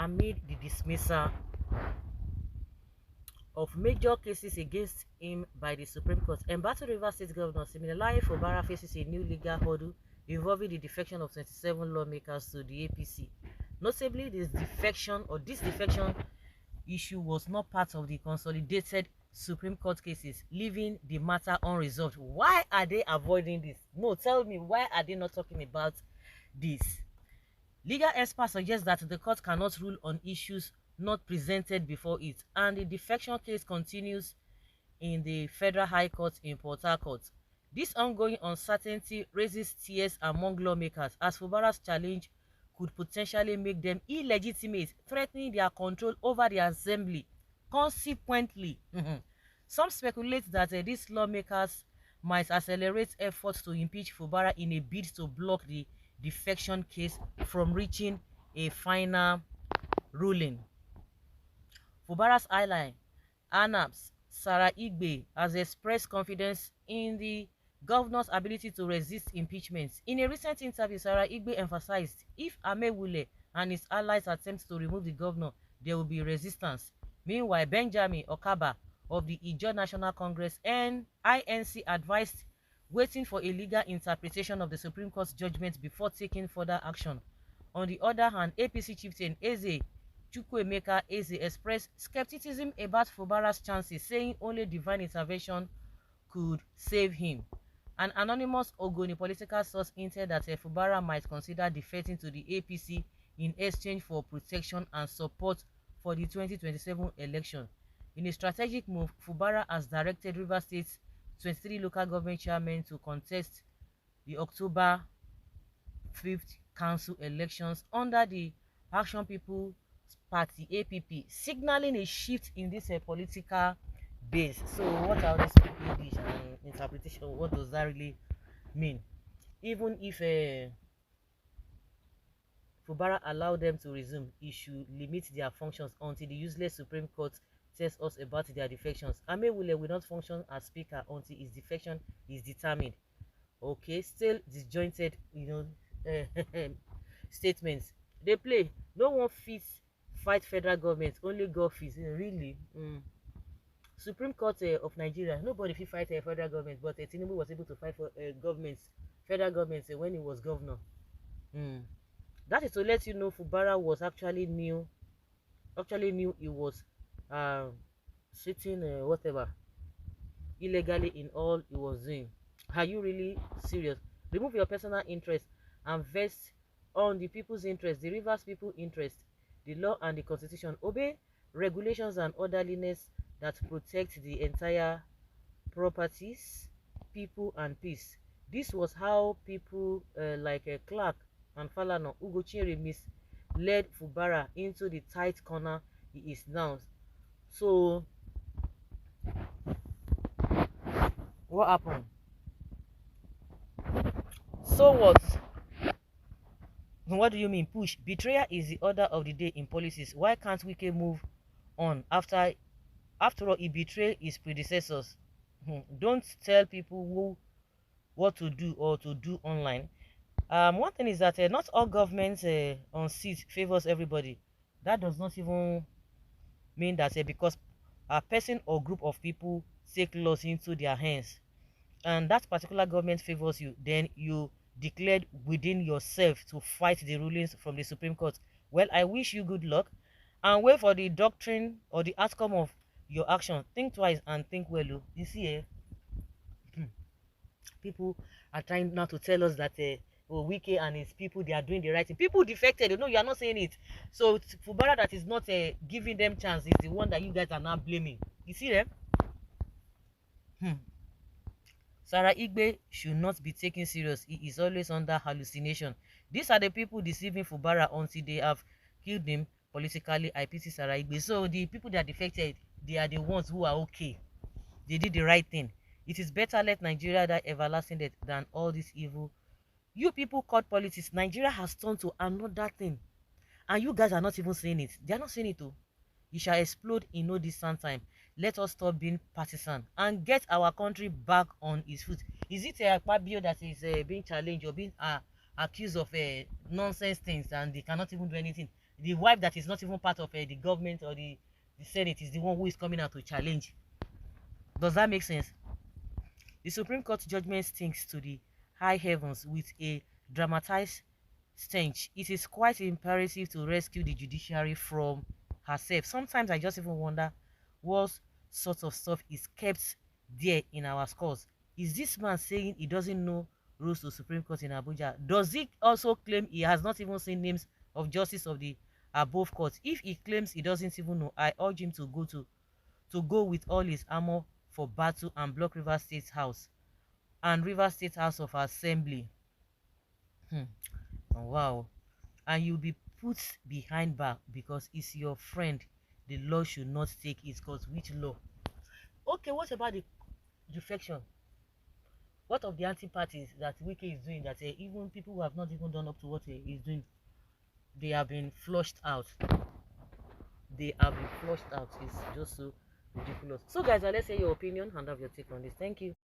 amid the dismissal of major cases against him by the Supreme Court. Embattled River State Governor Siminalayi Fubara faces a new legal hurdle involving the defection of 27 lawmakers to the APC. Notably, this defection issue was not part of the consolidated Supreme Court cases, leaving the matter unresolved. Why are they avoiding this? No, tell me, why are they not talking about this? Legal experts suggest that the court cannot rule on issues not presented before it, and the defection case continues in the Federal High Court in Port Harcourt. This ongoing uncertainty raises tears among lawmakers, as Fubara's challenge could potentially make them illegitimate, threatening their control over the assembly. Consequently, some speculate that these lawmakers might accelerate efforts to impeach Fubara in a bid to block the defection case from reaching a final ruling. Fubara's ally, ANAP's Sarah Igbe, has expressed confidence in the governor's ability to resist impeachment. In a recent interview, Sarah Igbe emphasized if Amewule and his allies attempt to remove the governor, there will be resistance. Meanwhile, Benjamin Okaba of the Ijaw National Congress and INC advised waiting for a legal interpretation of the Supreme Court's judgment before taking further action. On the other hand, APC chieftain Eze Chukwuemeka Eze expressed skepticism about Fubara's chances, saying only divine intervention could save him. An anonymous Ogoni political source hinted that Fubara might consider defecting to the APC in exchange for protection and support for the 2027 election. In a strategic move, Fubara has directed Rivers State's 23 local government chairmen to contest the October 5th council elections under the Action People Party APP, signaling a shift in this political base. So what are these English and interpretation? What does that really mean? Even if Fubara allowed them to resume, it should limit their functions until the useless Supreme Court tells us about their defections. Amewule will not function as speaker until his defection is determined. Okay, still disjointed, statements. They play. No one fits fight federal government, only God fits. Really? Supreme Court of Nigeria, nobody fit fight federal government, but Tinubu was able to fight for federal government when he was governor. That is to let you know Fubara was actually knew he was sitting whatever illegally in all he was doing. Are you really serious? Remove your personal interest and vest on the people's interest, the Rivers people interest, the law and the constitution. Obey regulations and orderliness that protect the entire properties, people and peace. This was how people like Clark and Falana Ugochiere misled Fubara into the tight corner he is now. So what happened? So what? What do you mean push? Betrayal is the order of the day in policies. Why can't Wike move on after all he betrayed his predecessors? Don't tell people what to do or to do online. One thing is that not all governments on seat favors everybody. That does not even mean that because a person or group of people take laws into their hands and that particular government favors you, then you declared within yourself to fight the rulings from the Supreme Court. Well, I wish you good luck and wait for the doctrine or the outcome of your action. Think twice and think well. You see, people are trying now to tell us that Wike and his people, they are doing the right thing. People defected. No, you are not saying it. So Fubara that is not giving them chance is the one that you guys are now blaming. You see them? Sarah Igbe should not be taken serious. He is always under hallucination. These are the people deceiving Fubara until they have killed him politically. I pity Sarah Igbe. So the people that defected, they are the ones who are okay. They did the right thing. It is better let Nigeria die everlasting death than all this evil. You people called politics. Nigeria has turned to another thing. And you guys are not even saying it. They are not saying it too. It shall explode in no distant time. Let us stop being partisan and get our country back on its feet. Is it a Akpabio that is being challenged or being accused of nonsense things and they cannot even do anything? the wife that is not even part of the government or the Senate is the one who is coming out to challenge. Does that make sense? The Supreme Court judgment stinks to the high heavens with a dramatized stench. It is quite imperative to rescue the judiciary from herself. Sometimes I just even wonder what sort of stuff is kept there in our scores. Is this man saying he doesn't know rules to Supreme Court in Abuja? Does he also claim he has not even seen names of justice of the above courts? If he claims he doesn't even know, I urge him to go with all his armor for battle and block River State House and River State House of Assembly. Wow. And you'll be put behind bar because it's your friend. The law should not take it. Because which law? Okay, what about the defection? What of the anti-parties that Wike is doing that even people who have not even done up to what he is doing, they have been flushed out. They have been flushed out. It's just so ridiculous. So guys, let's say your opinion and have your take on this. Thank you.